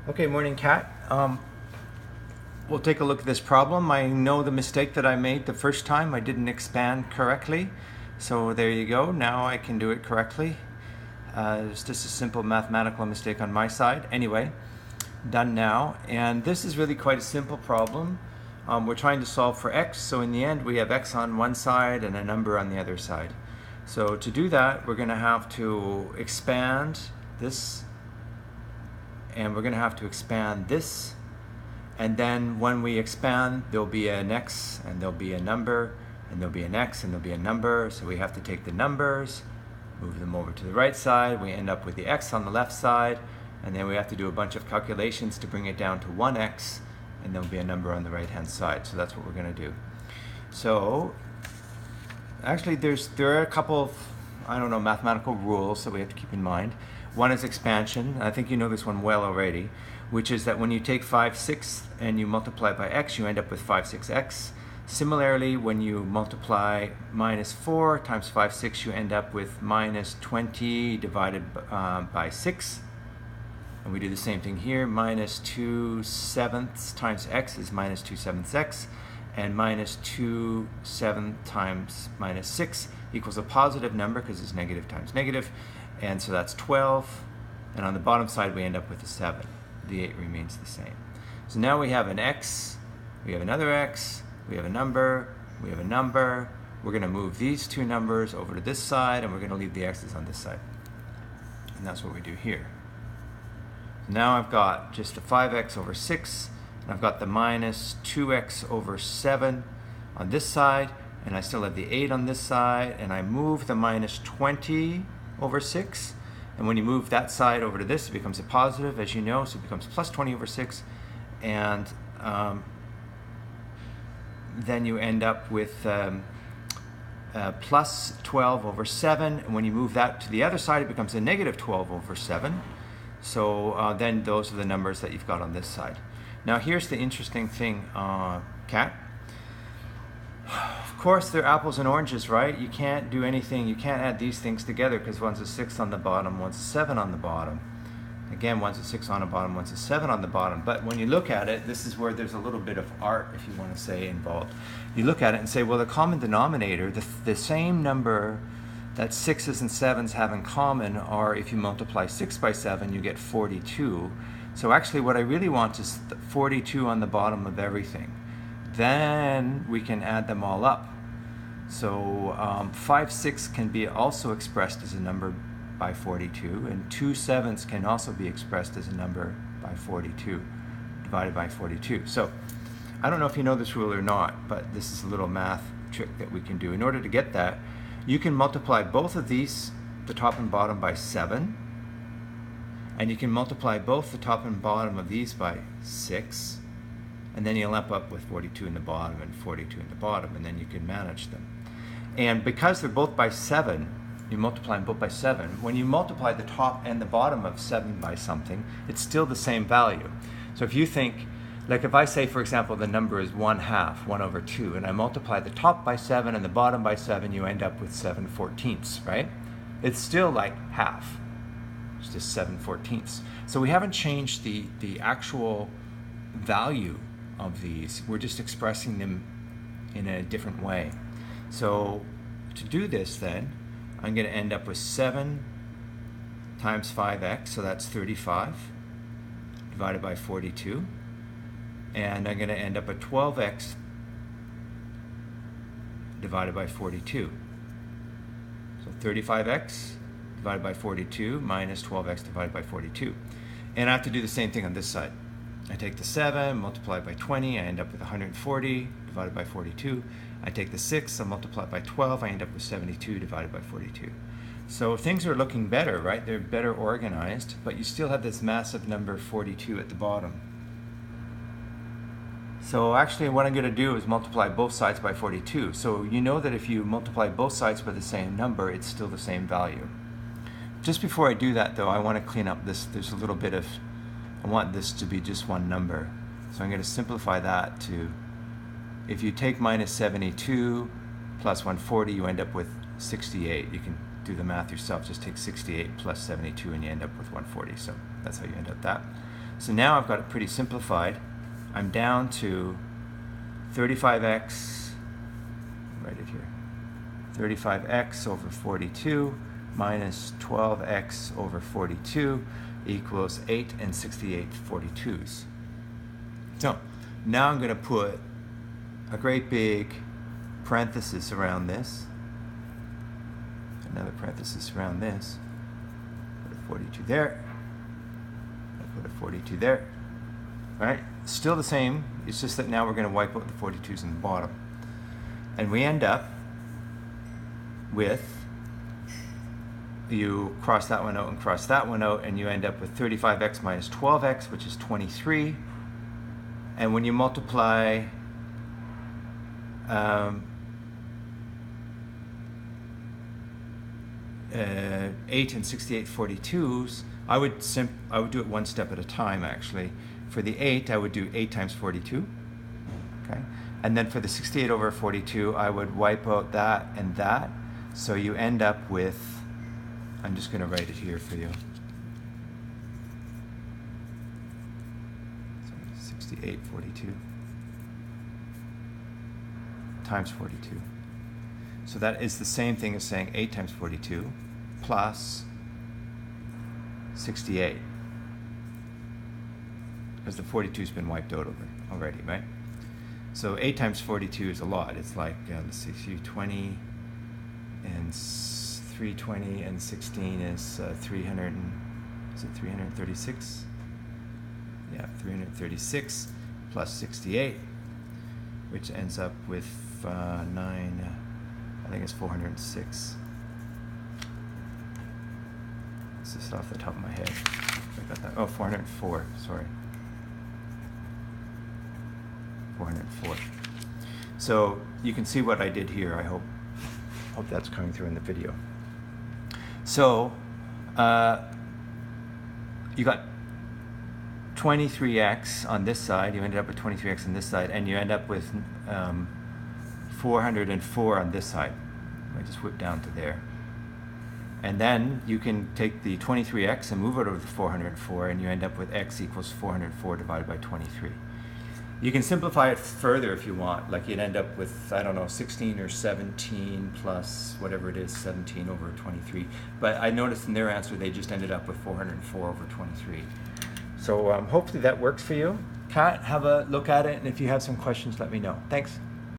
Okay, morning, Kat. We'll take a look at this problem. I know the mistake that I made the first time. I didn't expand correctly. So there you go. Now I can do it correctly. It's just a simple mathematical mistake on my side. Anyway, done now. And this is really quite a simple problem. We're trying to solve for x. So in the end, we have x on one side and a number on the other side. So to do that, we're going to have to expand this, and we're going to have to expand this, and then when we expand there'll be an x and there'll be a number and there'll be an x and there'll be a number, so we have to take the numbers, move them over to the right side, we end up with the x on the left side, and then we have to do a bunch of calculations to bring it down to 1x, and there'll be a number on the right hand side. So that's what we're going to do. So actually there are a couple of, I don't know, mathematical rules that we have to keep in mind. One is expansion. I think you know this one well already, which is that when you take 5/6 and you multiply by x, you end up with 5/6x. Similarly, when you multiply minus 4 times 5/6, you end up with minus 20 divided by 6. And we do the same thing here. Minus 2/7 times x is minus 2/7 x. And minus 2/7 times minus 6 equals a positive number because it's negative times negative. And so that's 12. And on the bottom side, we end up with a 7. The 8 remains the same. So now we have an x, we have another x, we have a number, we have a number. We're going to move these two numbers over to this side, and we're going to leave the x's on this side. And that's what we do here. So now I've got just the 5x over 6, and I've got the minus 2x over 7 on this side, and I still have the 8 on this side, and I move the minus 20 over 6, and when you move that side over to this, it becomes a positive, as you know, so it becomes plus 20 over 6, and then you end up with plus 12 over 7, and when you move that to the other side, it becomes a negative 12 over 7. So then those are the numbers that you've got on this side. Now here's the interesting thing, Kat. Of course, they're apples and oranges, right? You can't do anything, you can't add these things together because one's a 6 on the bottom, one's a 7 on the bottom. Again, one's a 6 on the bottom, one's a 7 on the bottom. But when you look at it, this is where there's a little bit of art, if you want to say, involved. You look at it and say, well, the common denominator, the same number that 6s and 7s have in common are, if you multiply 6 by 7, you get 42. So actually what I really want is 42 on the bottom of everything. Then we can add them all up. So 5/6 can be also expressed as a number by 42, and 2/7 can also be expressed as a number by 42, divided by 42. So I don't know if you know this rule or not, but this is a little math trick that we can do. In order to get that, you can multiply both of these, the top and bottom, by 7, and you can multiply both the top and bottom of these by 6, and then you'll end up with 42 in the bottom and 42 in the bottom, and then you can manage them. And because they're both by 7, you multiply them both by 7. When you multiply the top and the bottom of 7 by something, it's still the same value. So if you think, like if I say, for example, the number is 1/2, 1 over 2, and I multiply the top by 7 and the bottom by 7, you end up with 7/14, right? It's still like half. It's just 7/14. So we haven't changed the actual value of these. We're just expressing them in a different way. So to do this then, I'm going to end up with 7 times 5x, so that's 35, divided by 42. And I'm going to end up with 12x divided by 42. So 35x divided by 42 minus 12x divided by 42. And I have to do the same thing on this side. I take the 7, multiply it by 20, I end up with 140 divided by 42. I take the 6, I multiply it by 12, I end up with 72 divided by 42. So things are looking better, right? They're better organized, but you still have this massive number 42 at the bottom. So actually what I'm going to do is multiply both sides by 42. So you know that if you multiply both sides by the same number, it's still the same value. Just before I do that though, I want to clean up this. There's a little bit of, I want this to be just one number. So I'm going to simplify that to, if you take minus 72 plus 140, you end up with 68. You can do the math yourself. Just take 68 plus 72 and you end up with 140. So that's how you end up that. So now I've got it pretty simplified. I'm down to 35x, write it here, 35x over 42 minus 12x over 42 equals 8 and 68/42s. So now I'm going to put a great big parenthesis around this, another parenthesis around this, put a 42 there, put a 42 there, right? Still the same, it's just that now we're going to wipe out the 42s in the bottom. And we end up with, you cross that one out and cross that one out, and you end up with 35x minus 12x, which is 23. And when you multiply 8 and 68/42s, I would do it one step at a time, actually. For the 8, I would do 8 times 42, okay? And then for the 68 over 42, I would wipe out that and that. So you end up with, I'm just going to write it here for you. 68/42 times 42. So that is the same thing as saying 8 times 42 plus 68. Because the 42's been wiped out already, right? So 8 times 42 is a lot. It's like, let's see, 20 and 320 and 16 is 300 and, is it 336? Yeah, 336 plus 68, which ends up with 9, I think it's 406. This is off the top of my head. I got that. Oh, 404, sorry. 404. So you can see what I did here. I hope that's coming through in the video. So you got 23x on this side, you ended up with 23x on this side, and you end up with 404 on this side. I just whip down to there. And then you can take the 23x and move it over to 404, and you end up with x equals 404 divided by 23. You can simplify it further if you want, like you'd end up with, I don't know, 16 or 17 plus whatever it is, 17 over 23. But I noticed in their answer they just ended up with 404 over 23. So hopefully that works for you. Kat, have a look at it, and if you have some questions, let me know. Thanks.